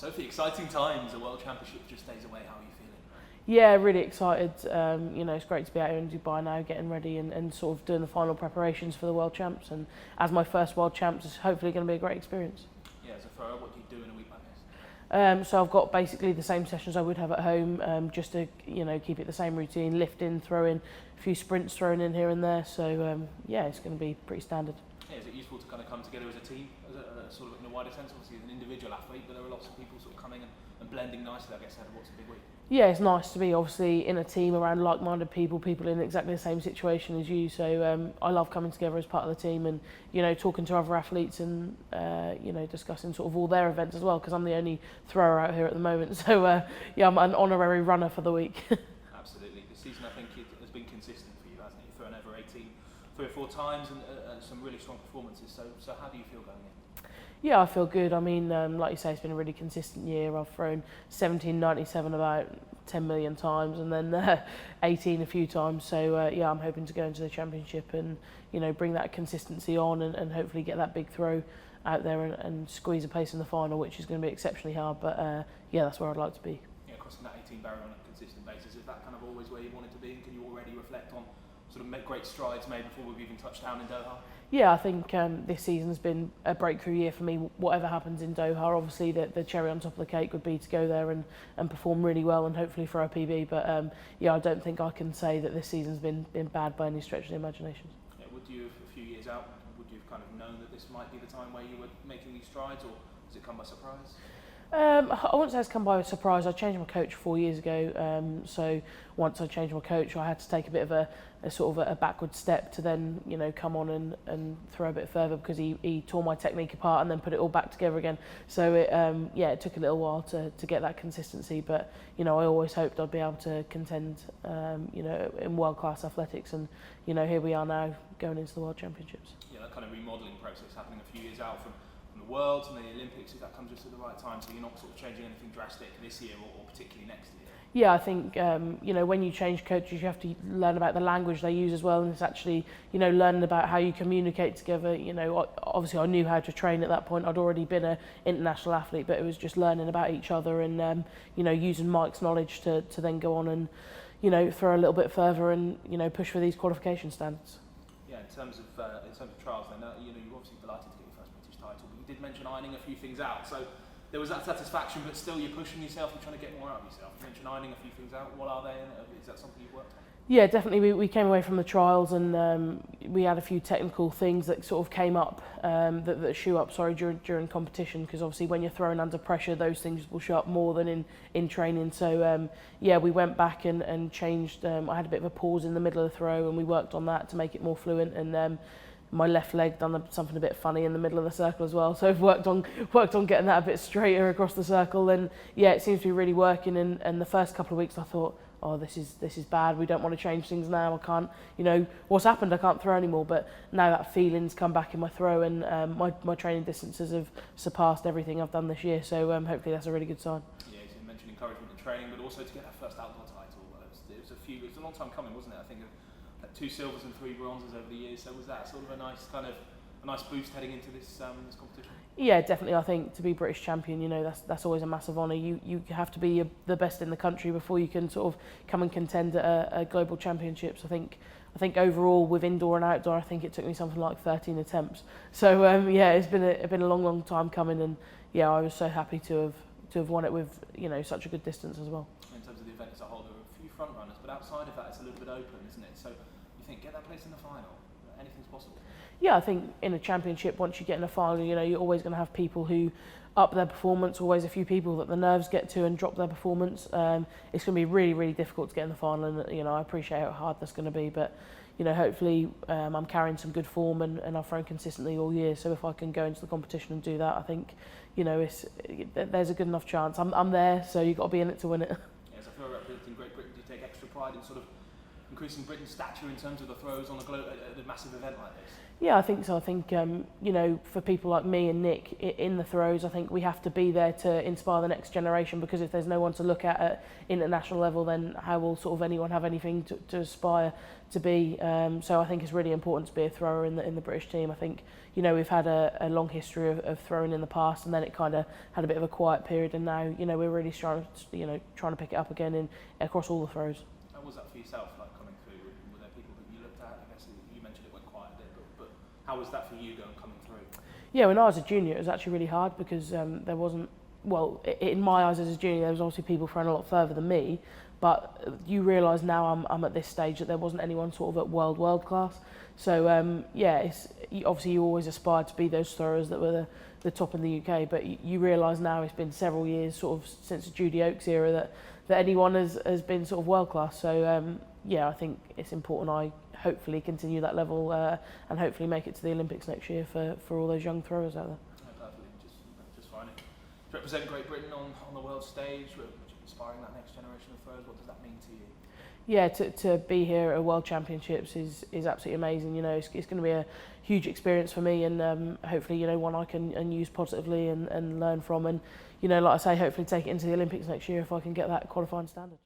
Sophie, exciting times. The World Championship just days away. How are you feeling? Yeah, really excited. It's great to be out here in Dubai now, getting ready and sort of doing the final preparations for the World Champs. And as my first World Champs, it's hopefully going to be a great experience. Yeah, as a thrower, what do you do in a week like this? So I've got basically the same sessions I would have at home, just to keep it the same routine: lifting, throwing, a few sprints thrown in here and there. So it's going to be pretty standard. Yeah, is it useful to kind of come together as a team, as a sort of in a wider sense? Obviously, as an individual athlete, but there are lots of people sort of coming and blending nicely, I guess, ahead of what's a big week. Yeah, it's nice to be obviously in a team around like-minded people in exactly the same situation as you. So I love coming together as part of the team and talking to other athletes and discussing sort of all their events as well, because I'm the only thrower out here at the moment. So I'm an honorary runner for the week. Absolutely, this season I think it has been consistent for you, hasn't it? You've thrown over 18 3 or 4 times and some really strong performances. So how do you feel going in? Yeah, I feel good. I mean, like you say, it's been a really consistent year. I've thrown 1797 about 10 million times and then 18 a few times. So I'm hoping to go into the championship and bring that consistency on and hopefully get that big throw out there and squeeze a place in the final, which is going to be exceptionally hard. But that's where I'd like to be. Yeah, crossing that 18 barrier on a consistent basis, is that kind of always where you wanted to be? And can you already reflect on sort of make great strides made before we've even touched down in Doha? Yeah, I think this season's been a breakthrough year for me. Whatever happens in Doha, obviously the cherry on top of the cake would be to go there and perform really well and hopefully throw a PB. But I don't think I can say that this season's been bad by any stretch of the imagination. Yeah, would you, a few years out, would you have kind of known that this might be the time where you were making these strides, or has it come by surprise? I wouldn't say it's come by a surprise. I changed my coach 4 years ago, so once I changed my coach, I had to take a bit of a sort of a backward step to then come on and throw a bit further, because he tore my technique apart and then put it all back together again. So it took a little while to get that consistency, but I always hoped I'd be able to contend in world class athletics, and here we are now going into the World Championships. Yeah, that kind of remodelling process happening a few years out from the Worlds and the Olympics, if that comes just at the right time, so you're not sort of changing anything drastic this year or particularly next year? Yeah, I think when you change coaches, you have to learn about the language they use as well, and it's actually learning about how you communicate together. Obviously I knew how to train at that point. I'd already been an international athlete, but it was just learning about each other and using Mike's knowledge to then go on and throw a little bit further and push for these qualification standards. Yeah, in terms of trials, then you're obviously delighted to get your first British title, but you did mention ironing a few things out. So there was that satisfaction, but still you're pushing yourself and trying to get more out of yourself. You mentioned ironing a few things out. What are they, and is that something you've worked on? Yeah, definitely. We came away from the trials and we had a few technical things that sort of came up, that show up during competition, because obviously when you're thrown under pressure, those things will show up more than in training. So we went back and changed. I had a bit of a pause in the middle of the throw and we worked on that to make it more fluent, and my left leg done something a bit funny in the middle of the circle as well. So I've worked on getting that a bit straighter across the circle, and it seems to be really working. And the first couple of weeks I thought, oh, this is bad. We don't want to change things now. I can't, what's happened? I can't throw anymore. But now that feeling's come back in my throw, and my training distances have surpassed everything I've done this year. So hopefully that's a really good sign. Yeah, you mentioned encouragement in training, but also to get that first outdoor title. It was a long time coming, wasn't it? I think 2 silvers and 3 bronzes over the years. So was that sort of a nice boost heading into this competition? Yeah, definitely. I think to be British champion, that's always a massive honour. You have to be the best in the country before you can sort of come and contend at a global championships. I think overall with indoor and outdoor, I think it took me something like 13 attempts. So it's been a long time coming, and I was so happy to have won it with such a good distance as well. In terms of the event as a whole, there were a few front runners, but outside of that, it's a little bit open, isn't it? So you think, get that place in the final, anything's possible? Yeah, I think in a championship, once you get in a final, you're always going to have people who up their performance, always a few people that the nerves get to and drop their performance. It's going to be really, really difficult to get in the final, and I appreciate how hard that's going to be, but hopefully I'm carrying some good form and I've thrown consistently all year, so if I can go into the competition and do that, I think there's a good enough chance. I'm there, so you've got to be in it to win it. Yes, I feel representing Great Britain, do you take extra pride in sort of increasing Britain's stature in terms of the throws on a massive event like this? Yeah, I think so. I think, you know, for people like me and Nick in the throws, I think we have to be there to inspire the next generation, because if there's no one to look at international level, then how will sort of anyone have anything to aspire to be? So I think it's really important to be a thrower in the British team. I think, you know, we've had a long history of throwing in the past, and then it kind of had a bit of a quiet period, and now, you know, we're really trying to pick it up again across all the throws. How was that for yourself, like coming through? Were there people that you looked at? I guess you mentioned it went quiet a bit, but how was that for you coming through? Yeah, when I was a junior, it was actually really hard because there wasn't, well, in my eyes as a junior, there was obviously people throwing a lot further than me, but you realise now I'm at this stage that there wasn't anyone sort of at world class. So yeah, obviously you always aspired to be those throwers that were the top in the UK, but you realise now it's been several years sort of since the Judy Oakes era that anyone has been sort of world class. So yeah, I think it's important I hopefully continue that level and hopefully make it to the Olympics next year for all those young throwers out there. Yeah, perfectly, just fine. To represent Great Britain on the world stage, inspiring that next generation of throwers, what does that mean to you? Yeah, to be here at World Championships is absolutely amazing. You know, it's going to be a huge experience for me, and hopefully, you know, one I can use positively and learn from, and, you know, like I say, hopefully take it into the Olympics next year if I can get that qualifying standard.